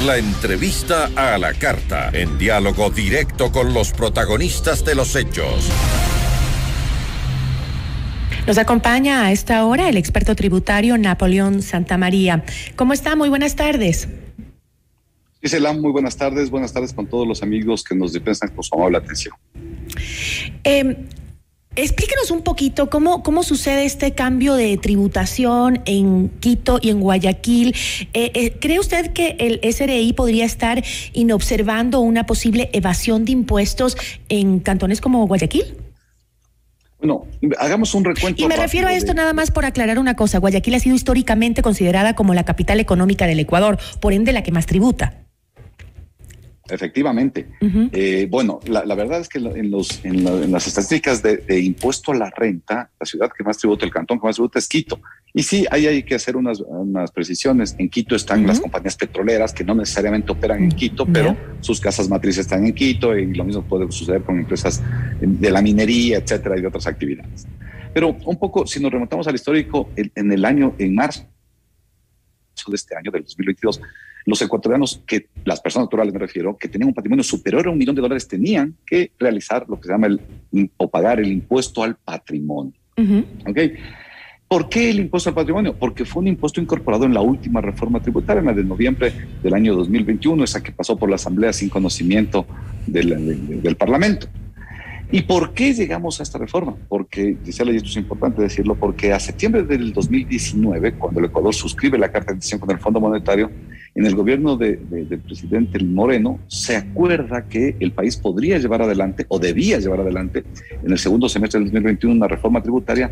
La entrevista a la carta, en diálogo directo con los protagonistas de los hechos. Nos acompaña a esta hora el experto tributario Napoleón Santamaría. ¿Cómo está? Muy buenas tardes. Gisela, muy buenas tardes con todos los amigos que nos dispensan con su amable atención. Explíquenos un poquito cómo sucede este cambio de tributación en Quito y en Guayaquil. ¿Cree usted que el SRI podría estar inobservando una posible evasión de impuestos en cantones como Guayaquil? Bueno, hagamos un recuento. Y me refiero a esto nada más por aclarar una cosa. Guayaquil ha sido históricamente considerada como la capital económica del Ecuador, por ende la que más tributa. Efectivamente. Bueno, la verdad es que en las estadísticas de impuesto a la renta, la ciudad que más tributa, el cantón que más tributa es Quito. Y sí, ahí hay que hacer unas precisiones. En Quito están las compañías petroleras que no necesariamente operan en Quito, pero sus casas matrices están en Quito, y lo mismo puede suceder con empresas de la minería, etcétera, y de otras actividades. Pero un poco, si nos remontamos al histórico, en marzo de este año, del 2022, los ecuatorianos, las personas naturales me refiero, que tenían un patrimonio superior a $1 millón, tenían que realizar lo que se llama o pagar el impuesto al patrimonio. ¿Okay? ¿Por qué el impuesto al patrimonio? Porque fue un impuesto incorporado en la última reforma tributaria, en la de noviembre del año 2021, esa que pasó por la Asamblea sin conocimiento del Parlamento. ¿Y por qué llegamos a esta reforma? Porque, Gisela, y esto es importante decirlo, porque a septiembre del 2019, cuando el Ecuador suscribe la Carta de Intención con el Fondo Monetario, en el gobierno del presidente Moreno se acuerda que el país podría llevar adelante, o debía llevar adelante, en el segundo semestre del 2021 una reforma tributaria,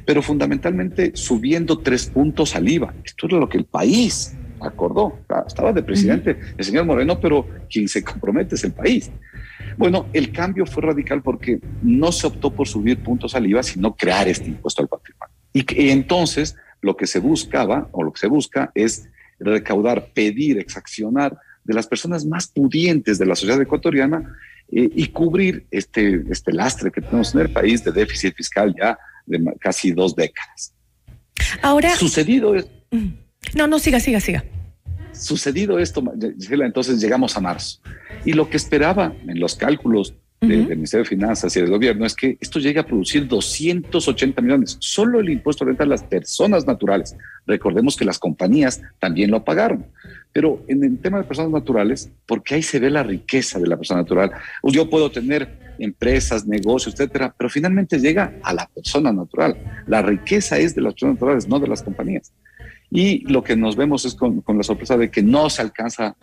pero fundamentalmente subiendo 3 puntos al IVA. Esto era lo que el país acordó. Estaba de presidente el señor Moreno, pero quien se compromete es el país. Bueno, el cambio fue radical porque no se optó por subir puntos al IVA, sino crear este impuesto al patrimonio. Y entonces lo que se buscaba, o lo que se busca, es recaudar, pedir, exaccionar de las personas más pudientes de la sociedad ecuatoriana y cubrir este lastre que tenemos en el país de déficit fiscal ya de casi 2 décadas. Ahora... Sucedido es... No, siga. Sucedido esto, Gisela, entonces llegamos a marzo. Y lo que esperaba en los cálculos del Ministerio de Finanzas y del gobierno es que esto llegue a producir 280 millones. Solo el impuesto de renta a las personas naturales. Recordemos que las compañías también lo pagaron. Pero en el tema de personas naturales, porque ahí se ve la riqueza de la persona natural. Yo puedo tener empresas, negocios, etcétera, pero finalmente llega a la persona natural. La riqueza es de las personas naturales, no de las compañías. Y lo que nos vemos es con la sorpresa de que no se alcanza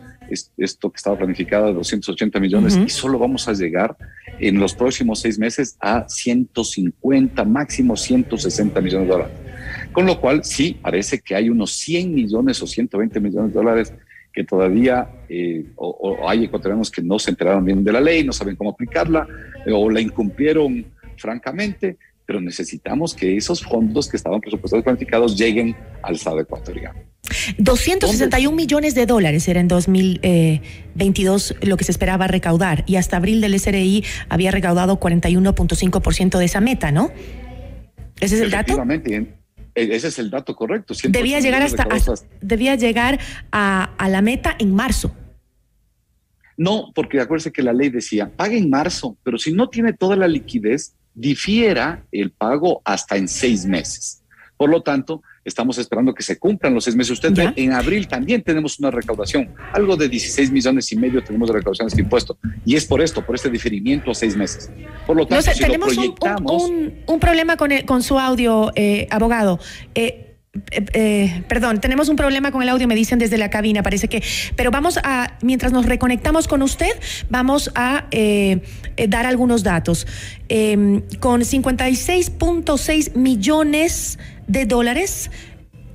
esto que estaba planificado de 280 millones y solo vamos a llegar en los próximos 6 meses a 150, máximo 160 millones de dólares. Con lo cual, sí, parece que hay unos 100 millones o 120 millones de dólares que todavía o hay ecuatorianos que no se enteraron bien de la ley, no saben cómo aplicarla o la incumplieron francamente. Pero necesitamos que esos fondos que estaban presupuestados y planificados lleguen al Estado ecuatoriano. 261 millones de dólares era en 2022 lo que se esperaba recaudar, y hasta abril del SRI había recaudado 41.5% de esa meta, ¿no? ¿Ese es el dato? Efectivamente, ese es el dato correcto. Debía llegar a la meta en marzo. No, porque acuérdense que la ley decía, pague en marzo, pero si no tiene toda la liquidez, difiera el pago hasta en 6 meses. Por lo tanto, estamos esperando que se cumplan los 6 meses. Usted ve, en abril también tenemos una recaudación, algo de 16 millones y medio tenemos de recaudación de este impuesto, y es por este diferimiento a 6 meses. Por lo tanto, si tenemos lo proyectamos... un problema con su audio, abogado. Perdón, tenemos un problema con el audio, me dicen desde la cabina, parece que... Pero mientras nos reconectamos con usted, vamos a dar algunos datos. Con 56.6 millones de dólares,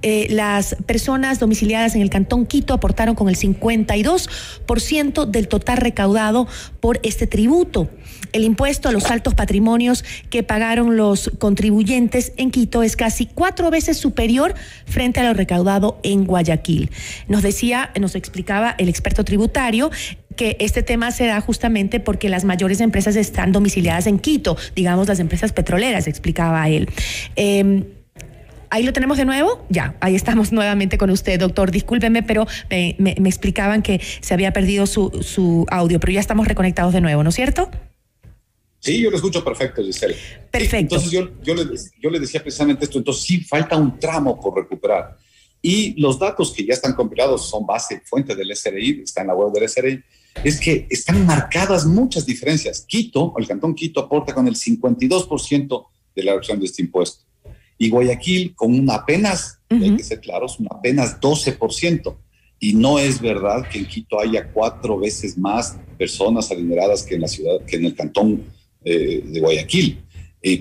las personas domiciliadas en el Cantón Quito aportaron con el 52% del total recaudado por este tributo. El impuesto a los altos patrimonios que pagaron los contribuyentes en Quito es casi 4 veces superior frente a lo recaudado en Guayaquil. Nos explicaba el experto tributario que este tema se da justamente porque las mayores empresas están domiciliadas en Quito, digamos las empresas petroleras, explicaba él. Ahí lo tenemos de nuevo. Ya, ahí estamos nuevamente con usted, doctor. Discúlpeme, pero me explicaban que se había perdido su audio, pero ya estamos reconectados de nuevo, ¿no es cierto? Sí, yo lo escucho perfecto, Giselle. Perfecto. Entonces yo le decía precisamente esto, entonces sí falta un tramo por recuperar. Y los datos que ya están compilados son fuente del SRI, está en la web del SRI, es que están marcadas muchas diferencias. Quito, el Cantón Quito aporta con el 52% de la reducción de este impuesto. Y Guayaquil con un apenas, hay que ser claros, un apenas 12%. Y no es verdad que en Quito haya 4 veces más personas adineradas que en la ciudad, que en el Cantón de Guayaquil.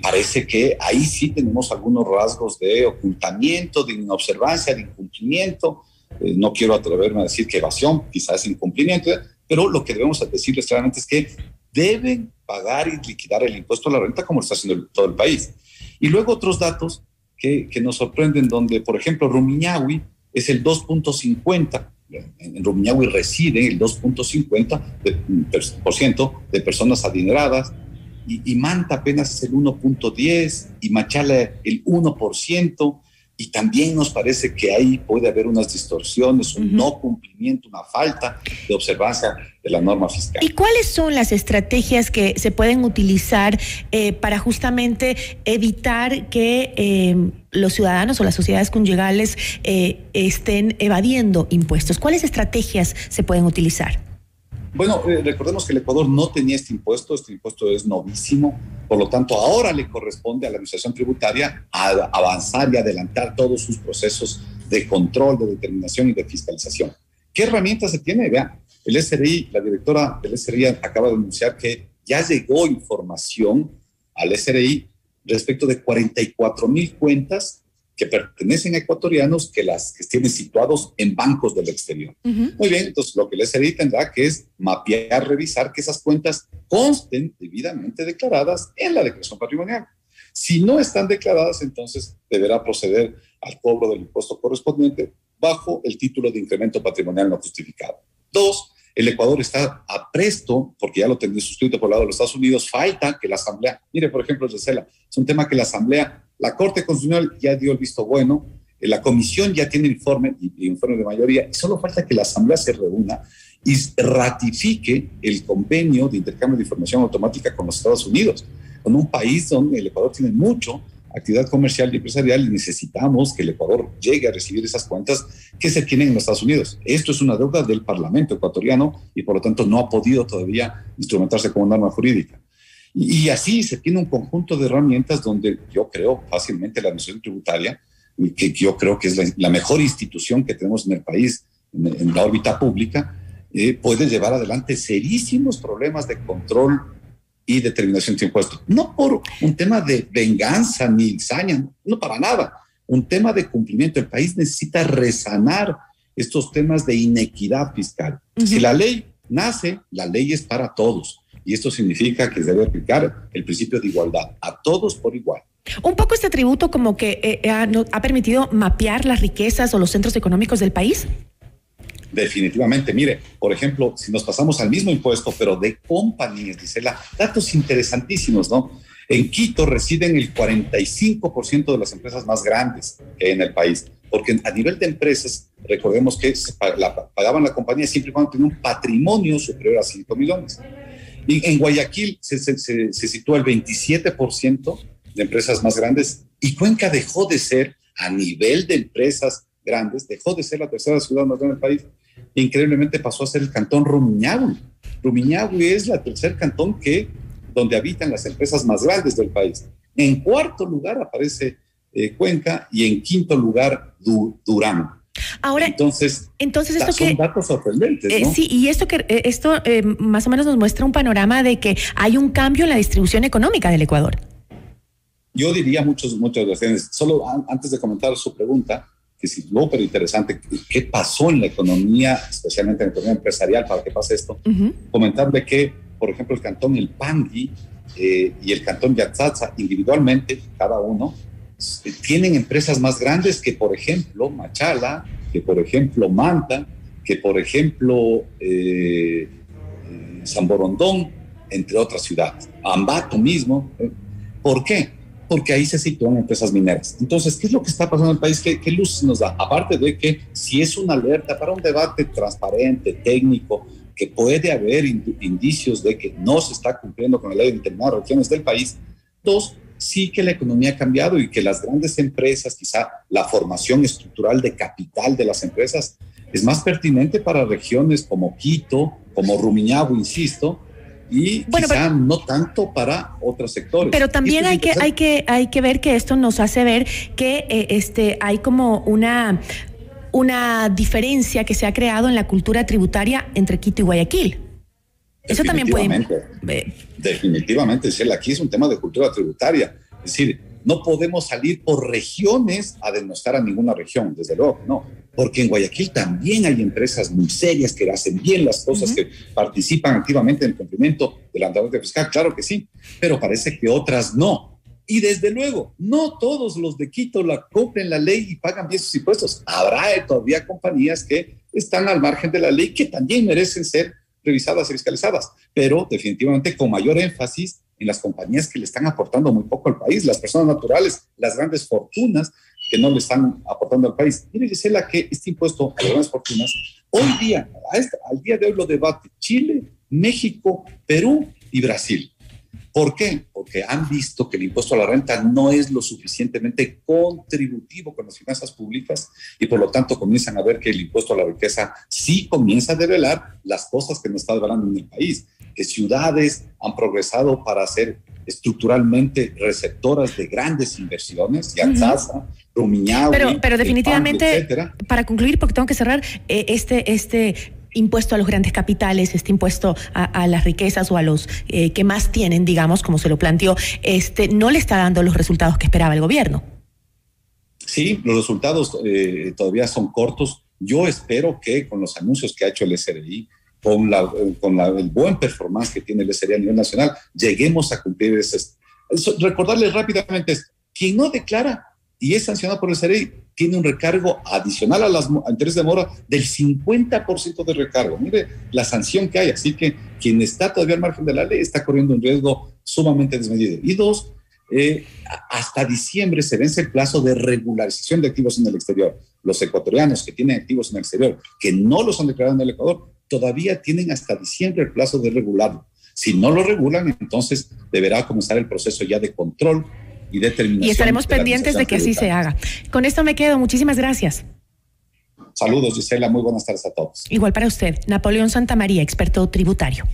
Parece que ahí sí tenemos algunos rasgos de ocultamiento, de inobservancia, de incumplimiento. No quiero atreverme a decir que evasión, quizás incumplimiento, pero lo que debemos decirles claramente es que deben pagar y liquidar el impuesto a la renta como lo está haciendo todo el país. Y luego otros datos que nos sorprenden, donde, por ejemplo, Rumiñahui es el 2.50%. En Rumiñahui reside el 2.50% de personas adineradas, y Manta apenas es el 1.10%, y Machala el 1%, y también nos parece que ahí puede haber unas distorsiones, un no cumplimiento, una falta de observancia de la norma fiscal. ¿Y cuáles son las estrategias que se pueden utilizar para justamente evitar que los ciudadanos o las sociedades conyugales estén evadiendo impuestos? ¿Cuáles estrategias se pueden utilizar? Bueno, recordemos que el Ecuador no tenía este impuesto es novísimo, por lo tanto ahora le corresponde a la administración tributaria avanzar y adelantar todos sus procesos de control, de determinación y de fiscalización. ¿Qué herramientas se tiene? Vean, el SRI, la directora del SRI acaba de anunciar que ya llegó información al SRI respecto de 44,000 cuentas que pertenecen a ecuatorianos que tienen situados en bancos del exterior. Muy bien, entonces lo que el SRI tendrá que es mapear, revisar que esas cuentas consten debidamente declaradas en la declaración patrimonial. Si no están declaradas, entonces deberá proceder al cobro del impuesto correspondiente bajo el título de incremento patrimonial no justificado. 2, el Ecuador está apresto, porque ya lo tendría suscrito por el lado de los Estados Unidos, falta que la Asamblea, mire, por ejemplo, Gisela, es un tema que la Asamblea, la Corte Constitucional ya dio el visto bueno, la Comisión ya tiene informe de mayoría, y solo falta que la Asamblea se reúna y ratifique el convenio de intercambio de información automática con los Estados Unidos, con un país donde el Ecuador tiene mucho actividad comercial y empresarial y necesitamos que el Ecuador llegue a recibir esas cuentas que se tienen en los Estados Unidos. Esto es una deuda del Parlamento ecuatoriano y por lo tanto no ha podido todavía instrumentarse como norma jurídica. Y así se tiene un conjunto de herramientas donde yo creo fácilmente la administración tributaria, que yo creo que es la mejor institución que tenemos en el país, en la órbita pública, puede llevar adelante serísimos problemas de control y determinación de impuestos. No por un tema de venganza ni saña, no para nada. Un tema de cumplimiento. El país necesita resanar estos temas de inequidad fiscal. Si la ley nace, la ley es para todos. Y esto significa que se debe aplicar el principio de igualdad, a todos por igual. Un poco este tributo como que ha permitido mapear las riquezas o los centros económicos del país. Definitivamente, mire, por ejemplo, si nos pasamos al mismo impuesto, pero de compañías, dice datos interesantísimos, ¿no? En Quito residen el 45% de las empresas más grandes en el país, porque a nivel de empresas, recordemos que pagaban la compañía siempre y cuando tenía un patrimonio superior a 5 millones. Y en Guayaquil se sitúa el 27% de empresas más grandes, y Cuenca dejó de ser, a nivel de empresas grandes, dejó de ser la tercera ciudad más grande del país. Increíblemente pasó a ser el cantón Rumiñahui. Rumiñahui es el tercer cantón donde habitan las empresas más grandes del país. En cuarto lugar aparece Cuenca y en quinto lugar Durán. Ahora, entonces esto son datos sorprendentes, ¿no? Sí, y esto más o menos nos muestra un panorama de que hay un cambio en la distribución económica del Ecuador. Yo diría muchas veces, solo antes de comentar su pregunta, que es súper interesante, ¿qué pasó en la economía, especialmente en la economía empresarial, para que pase esto? Comentarle que, por ejemplo, el cantón El Pangui y el cantón Yatzatza, individualmente, cada uno, tienen empresas más grandes que, por ejemplo, Machala, que, por ejemplo, Manta, que, por ejemplo, San Borondón, entre otras ciudades. Ambato mismo. ¿Por qué? porque ahí se sitúan empresas mineras. Entonces, ¿qué es lo que está pasando en el país? ¿Qué luz nos da? Aparte de que si es una alerta para un debate transparente, técnico, que puede haber indicios de que no se está cumpliendo con la ley de determinadas regiones del país. Dos, sí que la economía ha cambiado y que las grandes empresas, quizá la formación estructural de capital de las empresas es más pertinente para regiones como Quito, como Rumiñahui, insisto, y bueno, quizá no tanto para otros sectores. Pero también hay que ver que esto nos hace ver que hay como una diferencia que se ha creado en la cultura tributaria entre Quito y Guayaquil. Eso también puede... Definitivamente, aquí es un tema de cultura tributaria. Es decir, no podemos salir por regiones a denostar a ninguna región, desde luego, no. Porque en Guayaquil también hay empresas muy serias que hacen bien las cosas, que participan activamente en el cumplimiento del andamiaje fiscal, claro que sí, pero parece que otras no. Y desde luego, no todos los de Quito cumplen la ley y pagan bien sus impuestos. Habrá todavía compañías que están al margen de la ley que también merecen ser revisadas y fiscalizadas, pero definitivamente con mayor énfasis en las compañías que le están aportando muy poco al país, las personas naturales, las grandes fortunas que no le están aportando al país. Mire, Gisela, que este impuesto a las grandes fortunas, hoy día, al día de hoy lo debate Chile, México, Perú y Brasil. ¿Por qué? Porque han visto que el impuesto a la renta no es lo suficientemente contributivo con las finanzas públicas y por lo tanto comienzan a ver que el impuesto a la riqueza sí comienza a develar las cosas que nos está develando en el país, que ciudades han progresado para ser estructuralmente receptoras de grandes inversiones, Yantzaza, Rumiñahui, pero definitivamente, etcétera. Para concluir, porque tengo que cerrar, este impuesto a los grandes capitales, este impuesto a las riquezas o a los que más tienen, digamos, como se lo planteó, no le está dando los resultados que esperaba el gobierno. Sí, los resultados todavía son cortos. Yo espero que con los anuncios que ha hecho el SRI, con el buen performance que tiene el SRI a nivel nacional, lleguemos a cumplir recordarles rápidamente esto. Quien no declara y es sancionado por el SRI tiene un recargo adicional a los intereses de mora del 50% de recargo. Mire la sanción que hay, así que quien está todavía al margen de la ley está corriendo un riesgo sumamente desmedido. Y dos, hasta diciembre se vence el plazo de regularización de activos en el exterior. Los ecuatorianos que tienen activos en el exterior, que no los han declarado en el Ecuador, todavía tienen hasta diciembre el plazo de regularlo. Si no lo regulan, entonces deberá comenzar el proceso ya de control y determinación. Y estaremos pendientes de que así se haga. Con esto me quedo. Muchísimas gracias. Saludos, Gisela. Muy buenas tardes a todos. Igual para usted. Napoleón Santamaría, experto tributario.